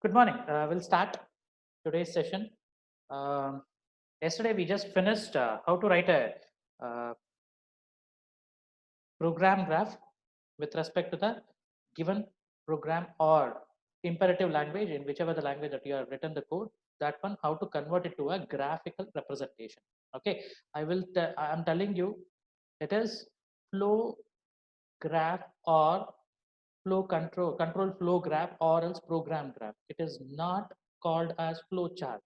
Good morning. We'll start today's session. Um, Yesterday, we just finished how to write a uh, program graph with respect to the given program or imperative language, in whichever the language that you have written the code, that one, how to convert it to a graphical representation. Okay, I'm telling you, it is flow graph or control flow graph or else program graph. It is not called as flow chart.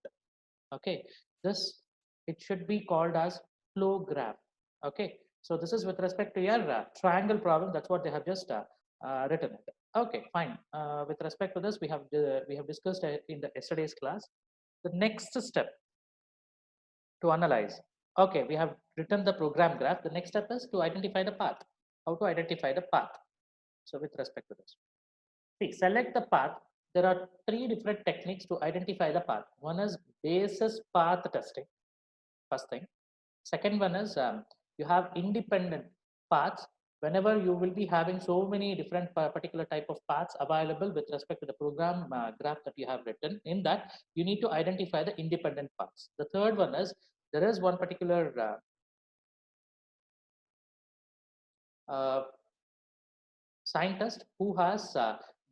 Okay, this it should be called as flow graph. Okay, so this is with respect to your triangle problem. That's what they have just written it. Okay, fine. With respect to this, we have discussed in the yesterday's class. The next step to analyze. Okay, we have written the program graph. The next step is to identify the path. How to identify the path? So with respect to this, see, select the path. There are three different techniques to identify the path. One is basis path testing, first thing. Second one is you have independent paths. Whenever you will be having so many different particular type of paths available with respect to the program graph that you have written, in that you need to identify the independent paths. The third one is there is one particular uh, scientist who has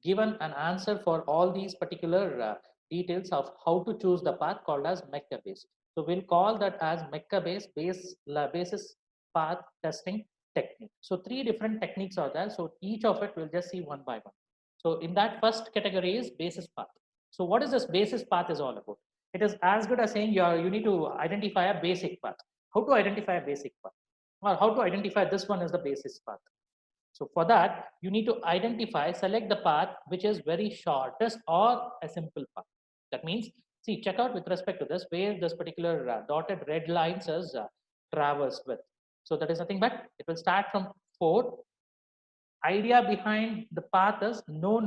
given an answer for all these particular details of how to choose the path, called as Mecca base. So we'll call that as Mecca basis path testing technique. So three different techniques are there. So each of it we'll just see one by one. So in that first category is basis path. So what is this basis path is all about? It is as good as saying you need to identify a basic path. How to identify a basic path? Or how to identify this one as the basis path? So for that, you need to select the path which is very shortest or a simple path. That means, see, check out with respect to this, where this particular dotted red lines is traversed with. So that is nothing but it will start from 4. Idea behind the path is no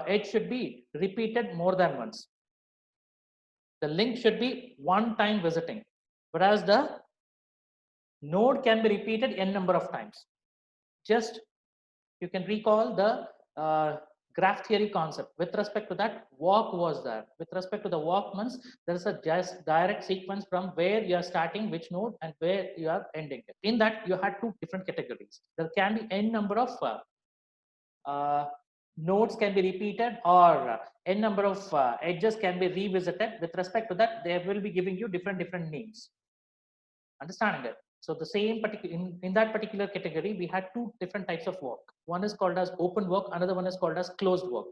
edge should be repeated more than once. The link should be one time visiting, whereas the node can be repeated n number of times. Just you can recall the graph theory concept. With respect to that, walk was there. With respect to the walk means there is a just direct sequence from where you are starting which node and where you are ending it. In that, you had two different categories. There can be n number of uh, nodes can be repeated, or n number of edges can be revisited. With respect to that, they will be giving you different names. Understanding it? So the same particular in that particular category, we had two different types of work. One is called as open work, another one is called as closed work.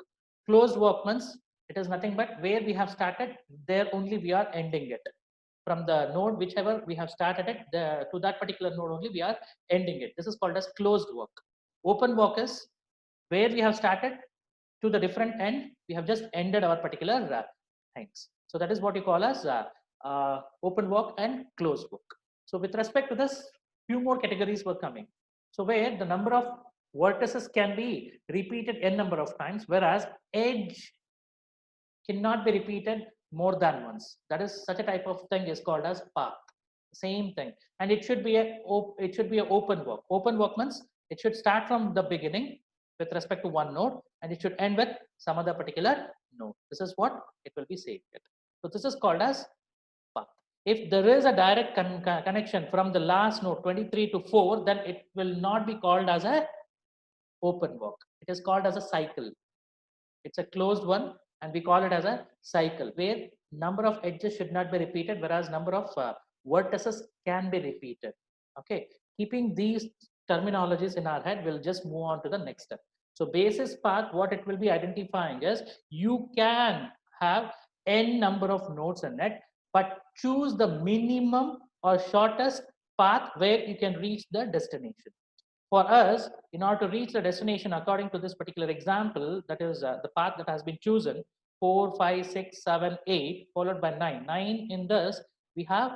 Closed work means it is nothing but where we have started, there only we are ending it. From the node whichever we have started it, to that particular node only we are ending it. This is called as closed work. Open work is where we have started to the different end, we have just ended our particular things. So that is what you call as open work and closed work. So with respect to this, few more categories were coming. So where the number of vertices can be repeated n number of times, whereas edge cannot be repeated more than once. That is such a type of thing is called as path. Same thing, and it should be a open work. Open work means it should start from the beginning with respect to one node, and it should end with some other particular node. This is what it will be saying. So this is called as path. If there is a direct connection from the last node 23 to 4, then it will not be called as a open work. It is called as a cycle. It's a closed one, and we call it as a cycle where number of edges should not be repeated, whereas number of vertices can be repeated. Okay, keeping these terminologies in our head, we'll just move on to the next step. So basis path, what it will be identifying is you can have n number of nodes in it, but choose the minimum or shortest path where you can reach the destination. For us, in order to reach the destination according to this particular example, that is the path that has been chosen, 4, 5, 6, 7, 8, followed by 9. 9 in this, we have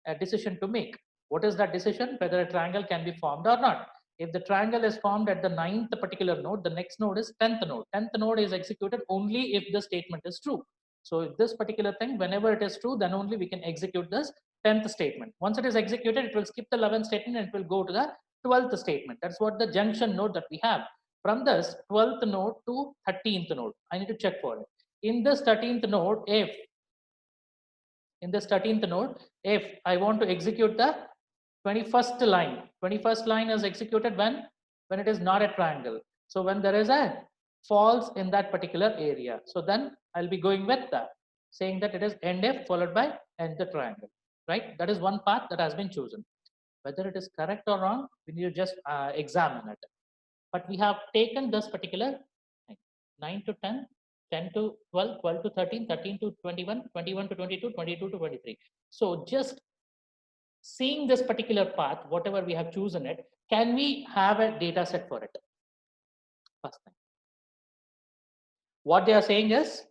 a decision to make. What is that decision? Whether a triangle can be formed or not. If the triangle is formed at the 9th particular node, the next node is 10th node. 10th node is executed only if the statement is true. So if this particular thing, whenever it is true, then only we can execute this 10th statement. Once it is executed, it will skip the 11th statement and it will go to the 12th statement. That's what the junction node that we have. From this 12th node to 13th node, I need to check for it. In this 13th node, if I want to execute the 21st line is executed when it is not a triangle. So when there is a false in that particular area, so then I'll be going with that, saying that it is end f followed by end the triangle, right? That is one path that has been chosen. Whether it is correct or wrong, we need to just examine it. But we have taken this particular 9 to 10, 10 to 12, 12 to 13, 13 to 21, 21 to 22, 22 to 23. So just seeing this particular path, whatever we have chosen it, can we have a data set for it? First thing. What they are saying is,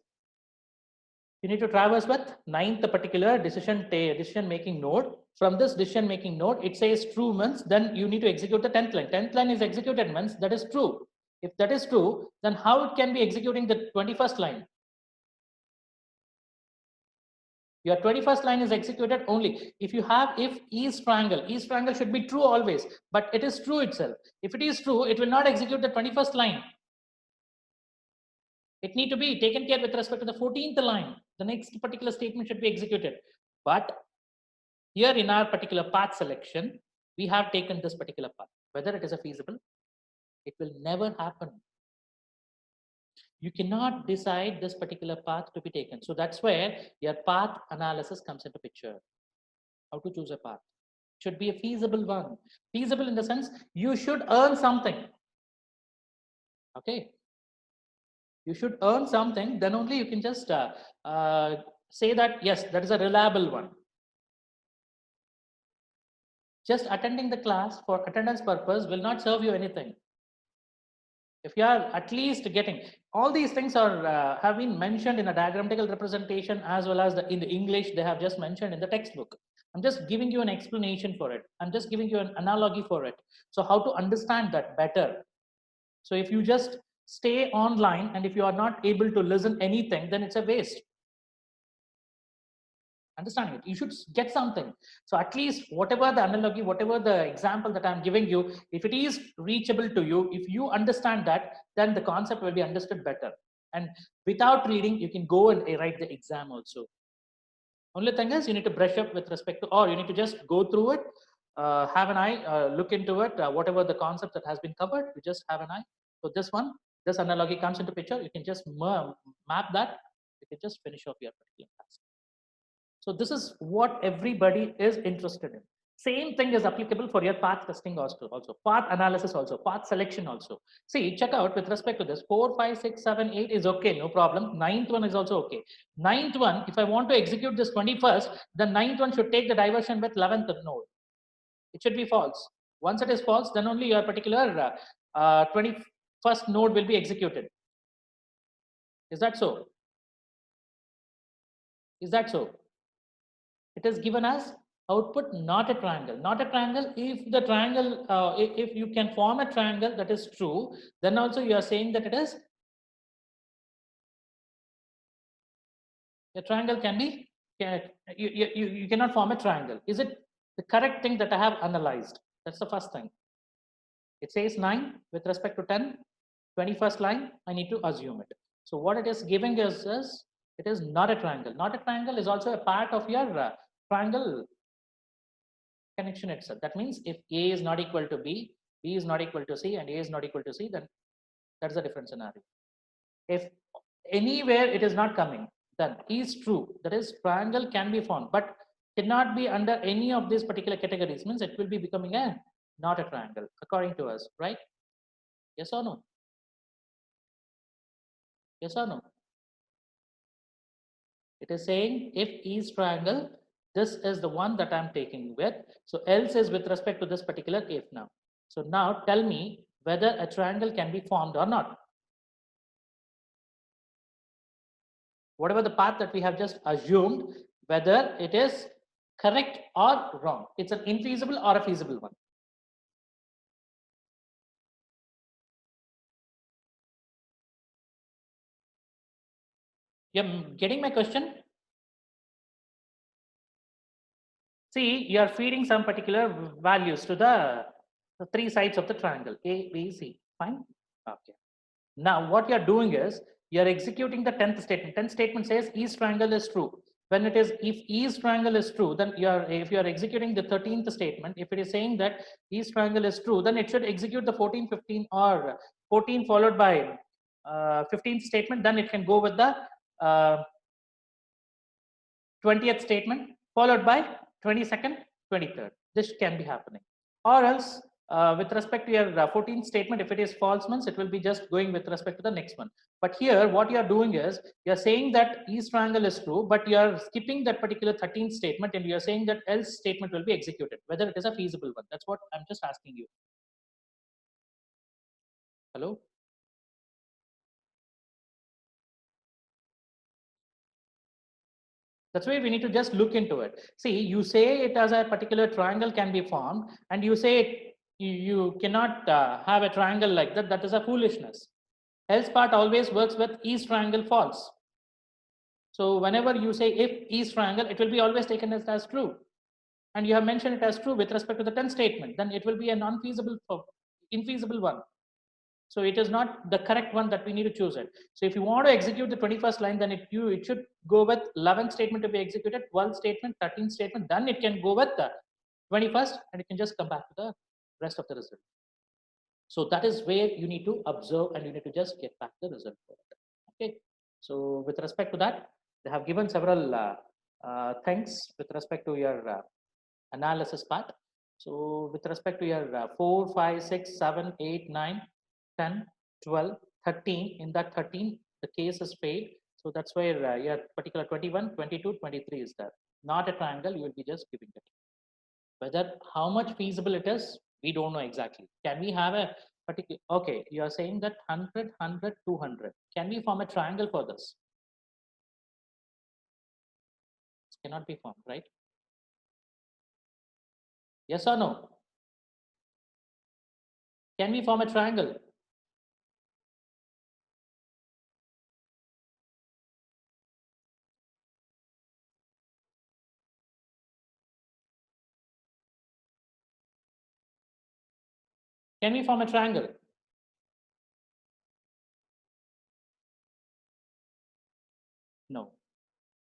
you need to traverse with 9th particular decision making node. From this decision making node, it says true means then you need to execute the 10th line. 10th line is executed means that is true. If that is true, then how it can be executing the 21st line? Your 21st line is executed only if you have if is triangle should be true always, but it is true itself. If it is true, it will not execute the 21st line. It need to be taken care with respect to the 14th line. The next particular statement should be executed. But here in our particular path selection, we have taken this particular path. Whether it is a feasible, it will never happen. You cannot decide this particular path to be taken. So that's where your path analysis comes into picture. How to choose a path. Should be a feasible one. Feasible in the sense you should earn something. Okay. You should earn something, then only you can just say that, yes, that is a reliable one. Just attending the class for attendance purpose will not serve you anything. If you are at least getting all these things are have been mentioned in a diagrammatical representation as well as in the English, they have just mentioned in the textbook. I'm just giving you an explanation for it. I'm just giving you an analogy for it. So how to understand that better. So if you just stay online and if you are not able to listen anything, then it's a waste. Understanding it, you should get something. So at least whatever the analogy, whatever the example that I'm giving you, if it is reachable to you, if you understand that, then the concept will be understood better. And without reading, you can go and write the exam also. Only thing is you need to brush up with respect to, or you need to just go through it, have an eye, look into it, whatever the concept that has been covered, you just have an eye. So this analogy comes into picture, you can just map that, you can just finish off your particular task. So this is what everybody is interested in. Same thing is applicable for your path testing also, path analysis also, path selection also. See, check out with respect to this 4, 5, 6, 7, 8 is okay, no problem. 9th one is also okay. 9th one, if I want to execute this 21st, the 9th one should take the diversion with 11th node. It should be false. Once it is false, then only your particular 21st node will be executed. Is that so? Is that so? It is given as output, not a triangle. Not a triangle. If the triangle, if you can form a triangle, that is true. Then also you are saying that it is a triangle can be. You cannot form a triangle. Is it the correct thing that I have analyzed? That's the first thing. It says 9 with respect to 10. 21st line, I need to assume it. So what it is giving is it is not a triangle. Not a triangle is also a part of your triangle connection itself. That means if A is not equal to B, B is not equal to C, and A is not equal to C, then that's a different scenario. If anywhere it is not coming, then is true. That is, triangle can be formed, but cannot be under any of these particular categories. Means it will be becoming a not a triangle according to us, right? Yes or no? Yes or no? It is saying if is triangle, this is the one that I'm taking with. So else is with respect to this particular if now. So now tell me whether a triangle can be formed or not. Whatever the path that we have just assumed, whether it is correct or wrong. It's an infeasible or a feasible one. You're getting my question? See, you are feeding some particular values to the three sides of the triangle, A, B, C. Fine. Okay. Now, what you're doing is you're executing the 10th statement. 10th statement says East triangle is true. When it is, if East triangle is true, then if you're executing the 13th statement, if it is saying that East triangle is true, then it should execute the 14, 15, or 14 followed by 15th statement. Then it can go with the 20th statement followed by 22nd, 23rd. This can be happening. Or else, with respect to your 14th statement, if it is false means it will be just going with respect to the next one. But here, what you are doing is you are saying that East triangle is true, but you are skipping that particular 13th statement and you are saying that else statement will be executed, whether it is a feasible one. That's what I'm just asking you. Hello? That's why we need to just look into it. See, you say it as a particular triangle can be formed, and you say you cannot have a triangle like that. That is a foolishness. Else part always works with East triangle false. So whenever you say if East triangle, it will be always taken as true. And you have mentioned it as true with respect to the 10th statement. Then it will be an infeasible one. So it is not the correct one that we need to choose it. So if you want to execute the 21st line, then it should go with 11th statement to be executed, 12th statement, 13th statement, then it can go with the 21st and it can just come back to the rest of the result. So that is where you need to observe and you need to just get back the result for it. Okay. So with respect to that, they have given several things with respect to your analysis part. So with respect to your 4, 5, 6, 7, 8, 9, 10, 12, 13, in that 13, the case is failed. So that's where your particular 21, 22, 23 is there. Not a triangle, you will be just giving it. Whether how much feasible it is, we don't know exactly. Can we have a particular, okay, you are saying that 100, 100, 200. Can we form a triangle for this? It cannot be formed, right? Yes or no? Can we form a triangle? Can we form a triangle? No.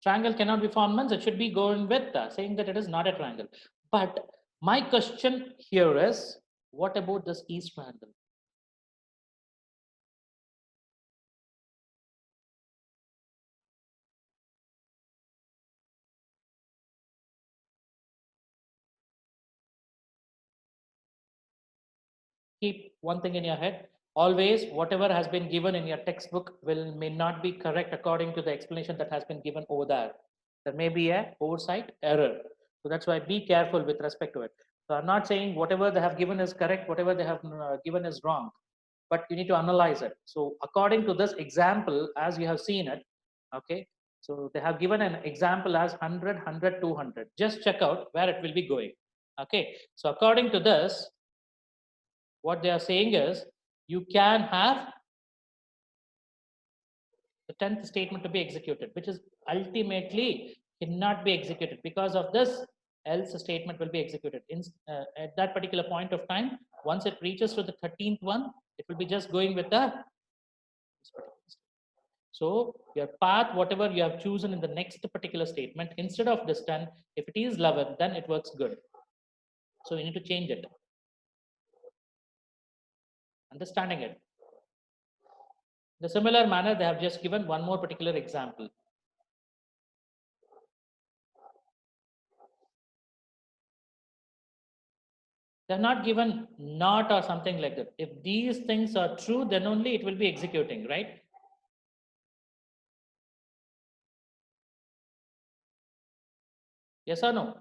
Triangle cannot be formed means it should be going with saying that it is not a triangle. But my question here is, what about this East triangle? Keep one thing in your head. Always, whatever has been given in your textbook may not be correct according to the explanation that has been given over there. There may be a oversight error. So that's why be careful with respect to it. So I'm not saying whatever they have given is correct, whatever they have given is wrong, but you need to analyze it. So according to this example, as you have seen it, okay, so they have given an example as 100, 100, 200. Just check out where it will be going. Okay, so according to this, what they are saying is you can have the 10th statement to be executed, which is ultimately cannot be executed because of this else statement will be executed at that particular point of time. Once it reaches to the 13th one, it will be just going with the so your path, whatever you have chosen in the next particular statement, instead of this 10, if it is 11, then it works good. So you need to change it. Understanding it. In a similar manner, they have just given one more particular example. They're not given not or something like that. If these things are true, then only it will be executing, right? Yes or no?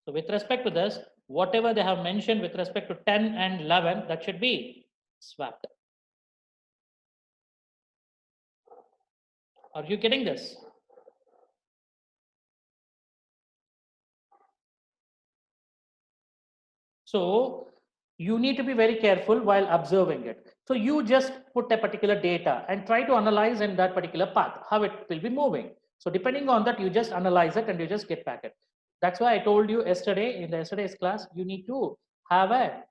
So with respect to this, whatever they have mentioned with respect to 10 and 11, that should be swapped. Are you getting this? So you need to be very careful while observing it. So you just put a particular data and try to analyze in that particular path, how it will be moving. So depending on that, you just analyze it and you just get back it. That's why I told you yesterday in the yesterday's class, you need to have a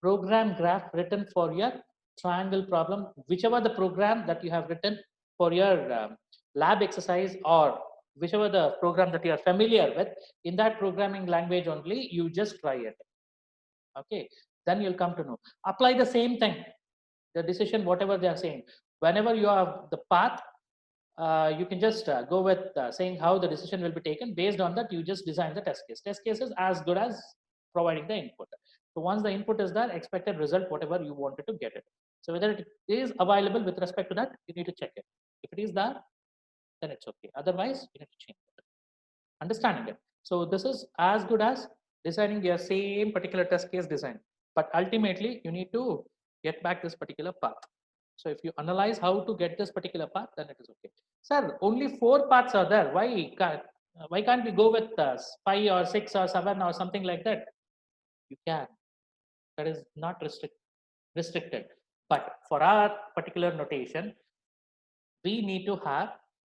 program graph written for your triangle problem, whichever the program that you have written for your lab exercise, or whichever the program that you are familiar with, in that programming language only, you just try it. Okay, then you'll come to know. Apply the same thing, the decision, whatever they are saying. Whenever you have the path, you can just go with saying how the decision will be taken. Based on that, you just design the test case. Test case is as good as providing the input. So once the input is there, expected result, whatever you wanted to get it. So whether it is available with respect to that, you need to check it. If it is there, then it's okay. Otherwise, you need to change it. Understanding it. So this is as good as designing your same particular test case design. But ultimately, you need to get back this particular path. So if you analyze how to get this particular path, then it is okay. Sir, only 4 paths are there. Why can't we go with 5 or 6 or 7 or something like that? You can. That is not restricted. But for our particular notation, we need to have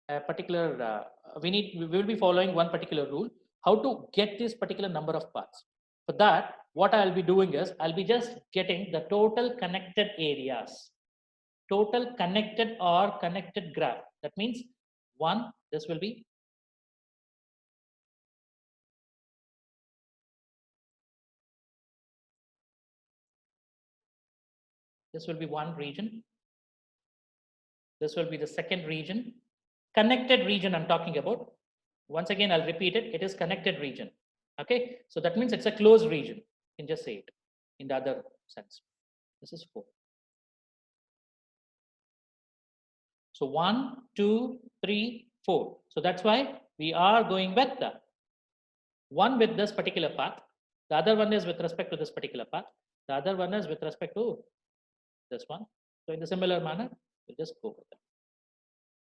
a particular we will be following one particular rule, how to get this particular number of paths. For that, what I'll be doing is I'll be just getting the total connected areas, total connected or connected graph. That means one, this will be one region, this will be the second region, connected region I'm talking about. Once again, I'll repeat it. It is connected region. Okay. So that means it's a closed region. You can just say it in the other sense. This is 4. So 1, 2, 3, 4. So that's why we are going with the one with this particular path. The other one is with respect to this particular path. The other one is with respect to this one. So in the similar manner, we'll just go with them.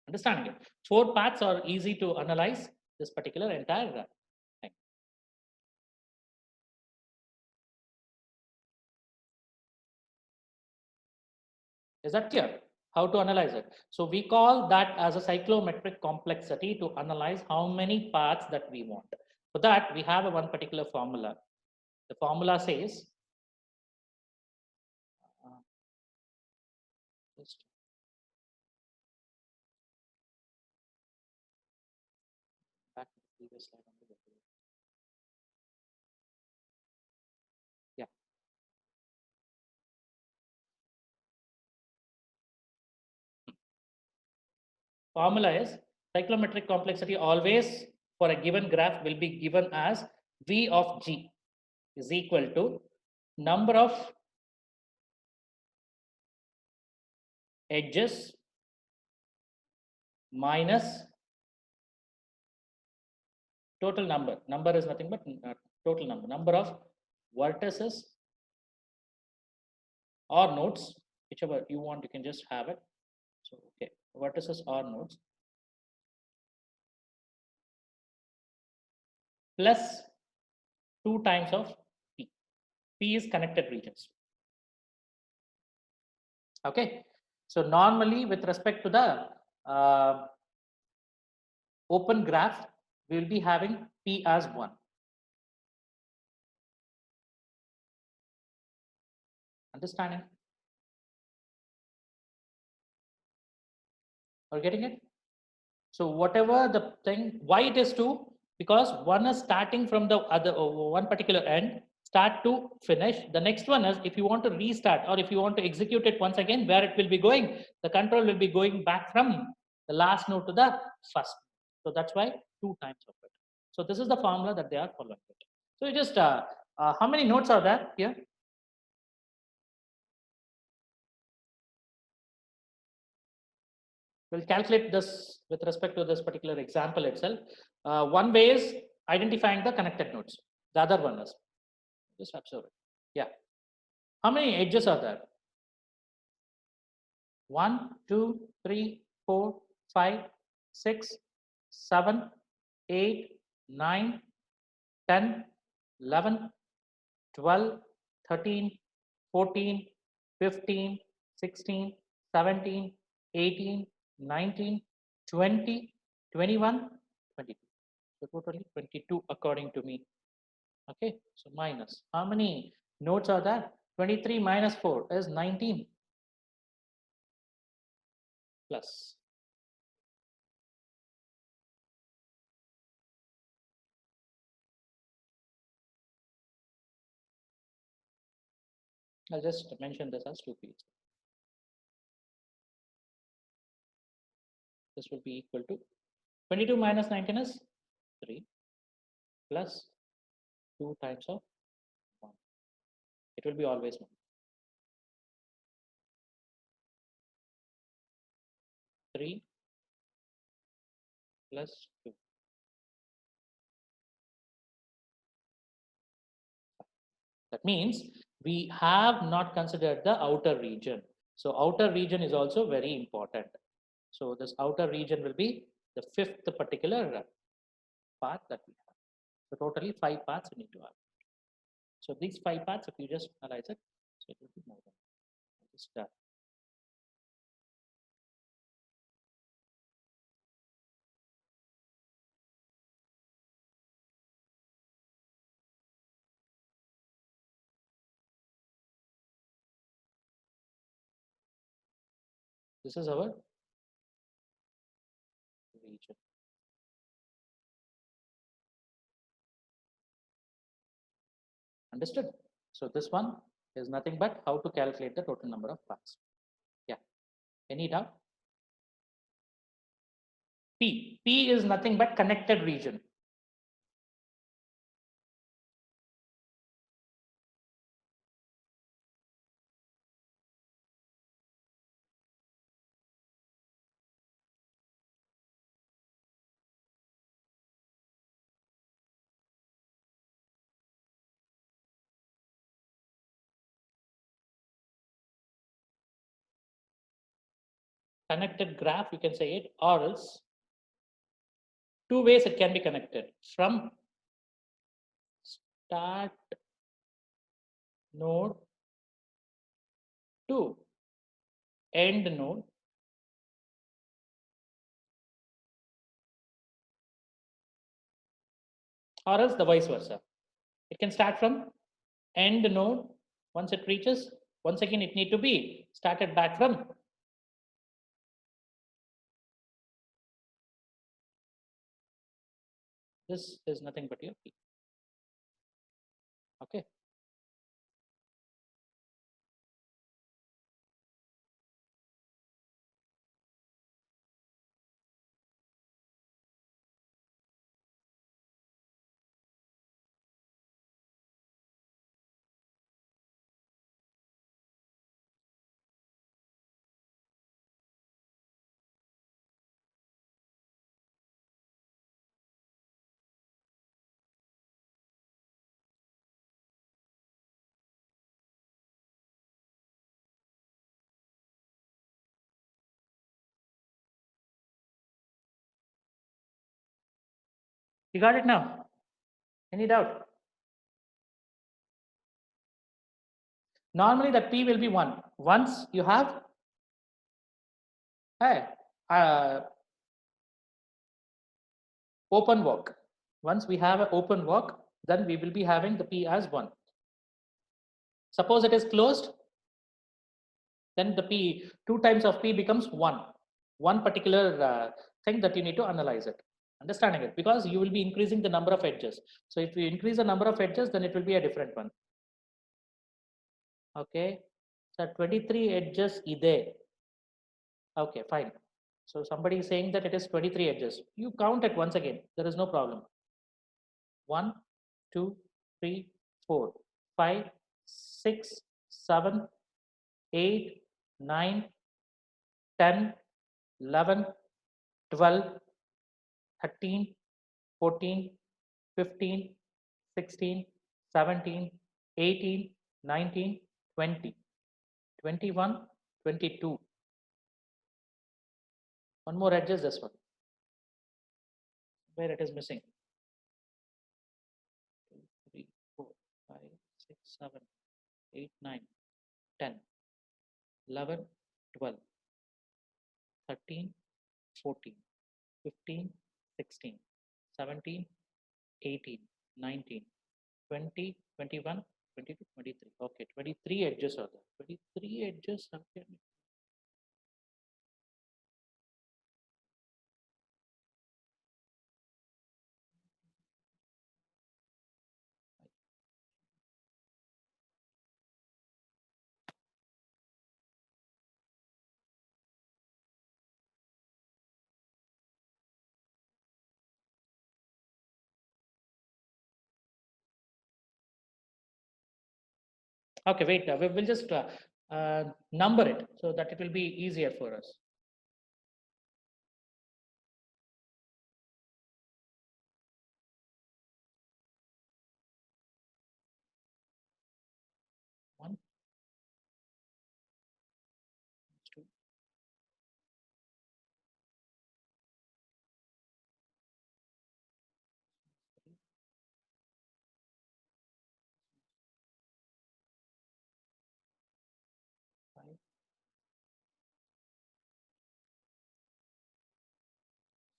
Understanding it. 4 paths are easy to analyze this particular entire thing. Is that clear? How to analyze it? So we call that as a cyclometric complexity to analyze how many paths that we want. For that, we have a one particular formula. The formula says, just back to the previous slide. Yeah. Formula is cyclometric complexity always for a given graph will be given as V of G is equal to number of edges minus total number. Number is nothing but total number. Number of vertices or nodes, whichever you want, you can just have it. So, okay, vertices or nodes plus 2 times of P. P is connected regions. Okay, so normally with respect to the open graph, we will be having P as 1. Understanding? Are you getting it? So whatever the thing, why it is 2? Because one is starting from the other one particular end, start to finish. The next one is if you want to restart or if you want to execute it once again, where it will be going, the control will be going back from the last node to the first. So that's why 2 times of it. So this is the formula that they are following. So you just how many nodes are there here? We'll calculate this with respect to this particular example itself. One way is identifying the connected nodes. The other one is just observe it. Yeah. How many edges are there? 1, 2, 3, 4, 5, 6, 7, 8, 9, 10, 11, 12, 13, 14, 15, 16, 17, 18, 19, 20, 21, 22. So totally 22 according to me. Okay, so minus. How many nodes are there? 23 minus 4 is 19. plus. I'll just mention this as 2p. This will be equal to 22 minus 19 is 3 plus 2 times of 1. It will be always 1. 3 plus 2. That means we have not considered the outer region. So outer region is also very important. So this outer region will be the fifth particular path that we have. So totally 5 paths we need to have. So these 5 paths, if you just analyze it, so it will be more than just this is our region. Understood? So this one is nothing but how to calculate the total number of paths. Yeah. Any doubt? P. P is nothing but connected region. Connected graph, you can say it, or else two ways it can be connected. From start node to end node, or else the vice versa. It can start from end node. Once it reaches, once again it need to be started back from this is nothing but your P. Okay. You got it now? Any doubt? Normally the P will be 1. Once you have hey, open work. Once we have an open work, then we will be having the P as 1. Suppose it is closed, then the P, 2 times of P becomes 1. One particular thing that you need to analyze it. Understanding it, because you will be increasing the number of edges. So if you increase the number of edges, then it will be a different one. Okay. So 23 edges ide. Okay, fine. So somebody is saying that it is 23 edges. You count it once again. There is no problem. 1, 2, 3, 4, 5, 6, 7, 8, 9, 10, 11, 12, 13, 14, 15, 16, 17, 18, 19, 20, 21, 22. One more edge is this one, where it is missing. 2, 3, 4, 5, 6, 7, 8, 9, 10, 11, 12, 13, 14, 15, 16, 17, 18, 19, 20, 21, 22, 23. Okay, 23 edges are there. 23 edges. Okay, wait, we'll just number it so that it will be easier for us. One, two, three, 5,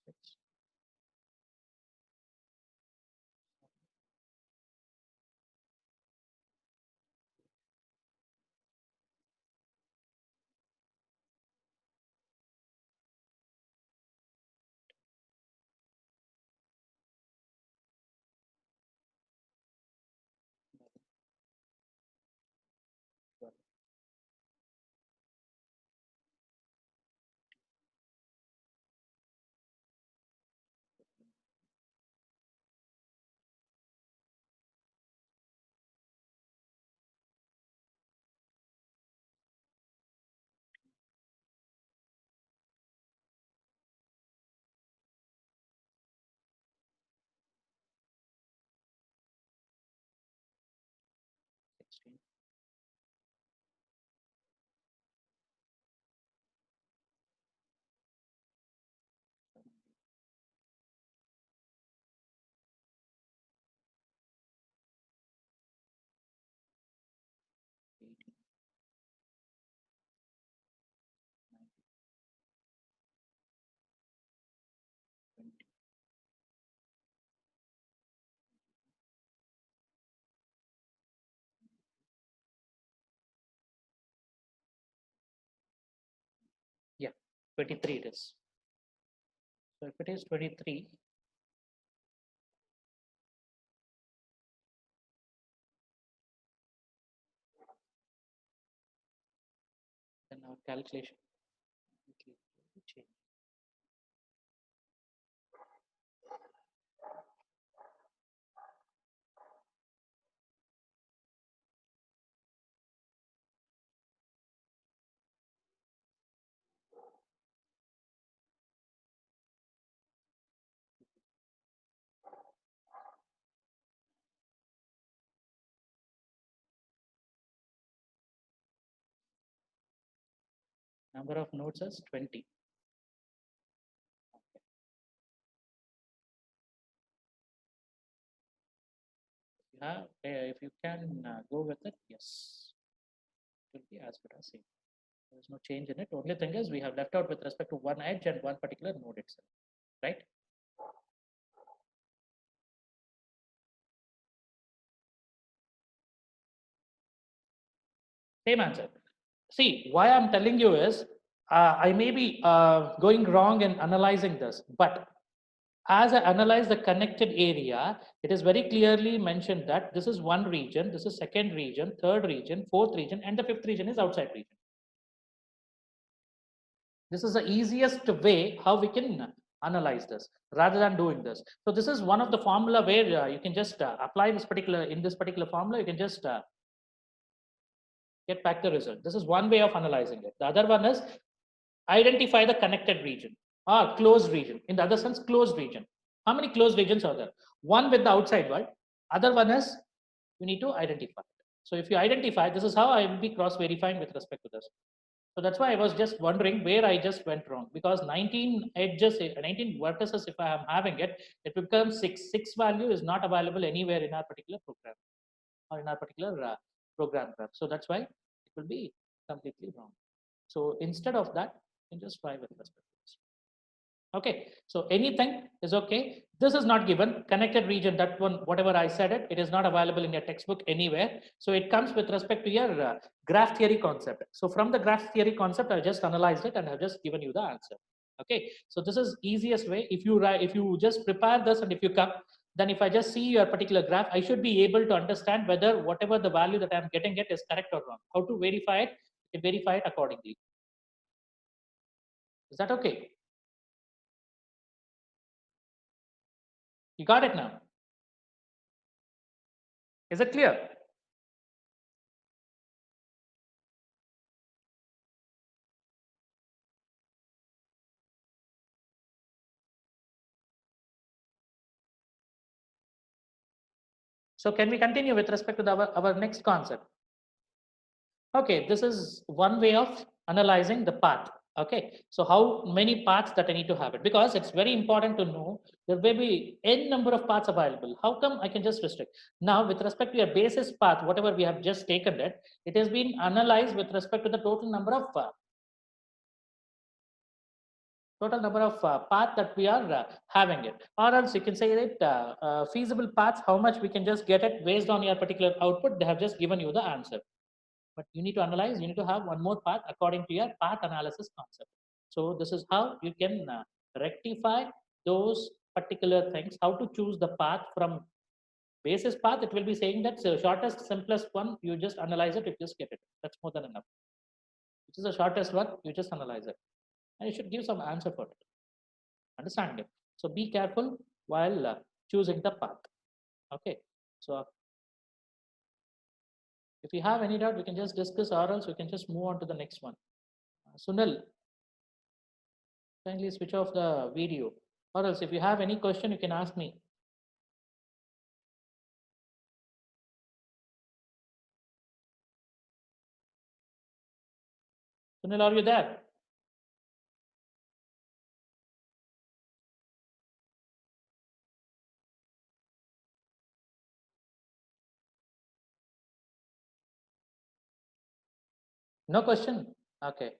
6, twelve. Sixteen, 17, eighteen, 19, 20. Yeah, 23 it is. So if it is 23, then our calculation will change. Number of nodes is 20. Yeah, if you can go with it, yes, it will be as good as same. There is no change in it. Only thing is we have left out with respect to one edge and one particular node itself, right? Same answer. See, why I'm telling you is I may be going wrong in analyzing this, but as I analyze the connected area, it is very clearly mentioned that this is one region, this is second region, third region, fourth region, and the fifth region is outside region. This is the easiest way how we can analyze this rather than doing this. So this is one of the formula where you can just apply this particular, in this particular formula, you can just get back the result. This is one way of analyzing it. The other one is identify the connected region or closed region. In the other sense, closed region. How many closed regions are there? One with the outside world. Other one is you need to identify. So if you identify, this is how I will be cross verifying with respect to this. So that's why I was just wondering where I just went wrong, because 19 edges, 19 vertices, if I am having it, it becomes 6. 6 value is not available anywhere in our particular program or in our particular program graph. So that's why it will be completely wrong. So instead of that, you can just try with respect to this. Okay, so anything is okay. This is not given. Connected region, that one, whatever I said it, it is not available in your textbook anywhere. So it comes with respect to your graph theory concept. So from the graph theory concept, I just analyzed it and I've just given you the answer. Okay, so this is easiest way. If you write, if you just prepare this and if you come, then if I just see your particular graph, I should be able to understand whether whatever the value that I'm getting it is correct or wrong. How to verify it? Verify it accordingly. Is that okay? You got it now? Is it clear? So can we continue with respect to our next concept? Okay, this is one way of analyzing the path. Okay, so how many paths that I need to have it, because it's very important to know there may be n number of paths available. How come I can just restrict? Now, with respect to your basis path, whatever we have just taken it has been analyzed with respect to the total number of path that we are having it, or else you can say that feasible paths, how much we can just get it based on your particular output. They have just given you the answer, but you need to analyze, you need to have one more path according to your path analysis concept. So this is how you can rectify those particular things, how to choose the path from basis path. It will be saying that so shortest simplest one, you just analyze it, you just get it, that's more than enough. Which is the shortest one, you just analyze it, and you should give some answer for it, understand it. So be careful while choosing the path. Okay, so if you have any doubt, we can just discuss, or else we can just move on to the next one. Sunil, kindly switch off the video, or else if you have any question, you can ask me. Sunil, are you there? No question? Okay.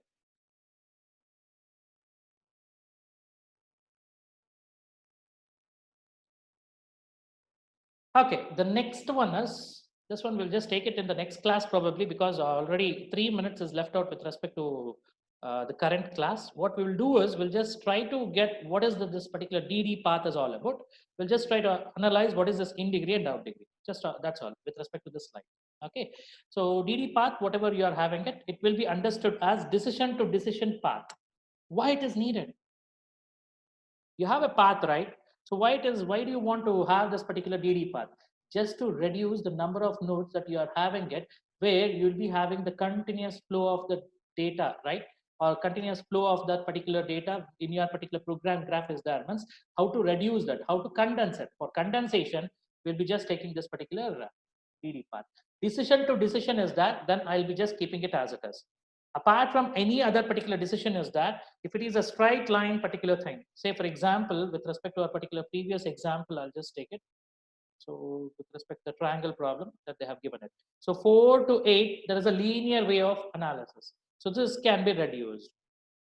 Okay, the next one is, this one we'll just take it in the next class probably, because already 3 minutes is left out with respect to the current class. What we will do is we'll just try to get what is this particular DD path is all about. We'll just try to analyze what is this in degree and out degree. Just that's all with respect to this slide. Okay, so DD path, whatever you are having it, it will be understood as decision to decision path. Why it is needed? You have a path, right? So why do you want to have this particular DD path? Just to reduce the number of nodes that you are having it, where you'll be having the continuous flow of the data, right? Or continuous flow of that particular data in your particular program graph is there. Means how to reduce that, how to condense it. For condensation, we'll be just taking this particular DD path. Decision to decision is that, then I'll be just keeping it as it is. Apart from any other particular decision is that if it is a straight line particular thing, say for example, with respect to a particular previous example, I'll just take it. So with respect to the triangle problem that they have given it. So 4 to 8, there is a linear way of analysis. So this can be reduced.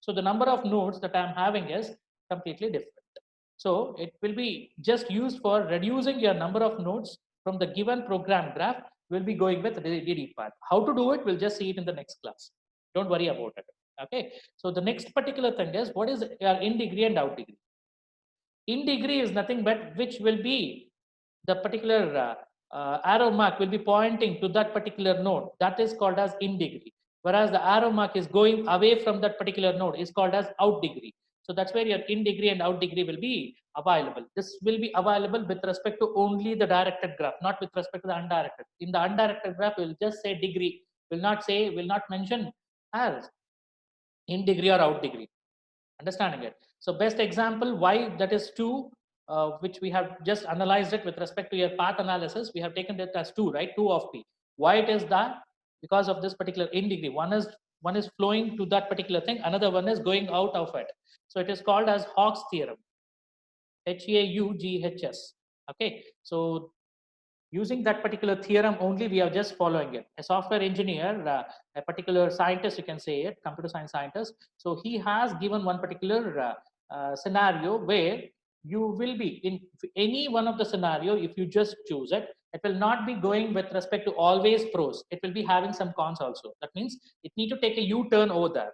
So the number of nodes that I'm having is completely different. So it will be just used for reducing your number of nodes from the given program graph. We'll be going with the DD path. How to do it, we'll just see it in the next class. Don't worry about it. Okay. So the next particular thing is, what is your in degree and out degree? In degree is nothing but which will be the particular arrow mark will be pointing to that particular node. That is called as in degree. Whereas the arrow mark is going away from that particular node is called as out degree. So that's where your in degree and out degree will be available. This will be available with respect to only the directed graph, not with respect to the undirected. In the undirected graph, we'll just say degree, will not mention as in degree or out degree. Understanding it. So best example why that is 2, which we have just analyzed it with respect to your path analysis. We have taken it as 2, right? 2 of p. Why it is that? Because of this particular in degree. One is flowing to that particular thing. Another one is going out of it. So it is called as Hawk's theorem. Haughs. Okay. So using that particular theorem only, we are just following it. A software engineer, a particular scientist, you can say it, computer science scientist. So he has given one particular scenario where you will be in any one of the scenario. If you just choose it, it will not be going with respect to always pros. It will be having some cons also. That means it need to take a U-turn over there.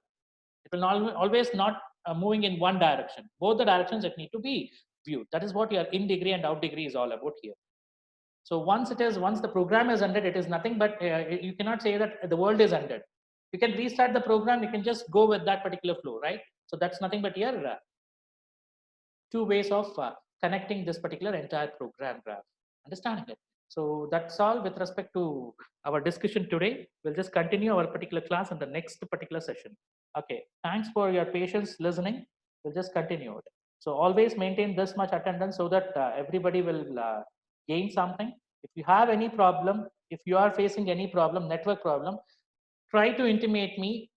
It will not always not moving in one direction. Both the directions it need to be viewed. That is what your in degree and out degree is all about here. So once the program is ended, it is nothing but you cannot say that the world is ended. You can restart the program. You can just go with that particular flow, right? So that's nothing but here two ways of connecting this particular entire program graph. Understanding it. So that's all with respect to our discussion today. We'll just continue our particular class in the next particular session. Okay. Thanks for your patience listening. We'll just continue it. So always maintain this much attendance so that everybody will gain something. If you have any problem, if you are facing any problem, network problem, try to intimate me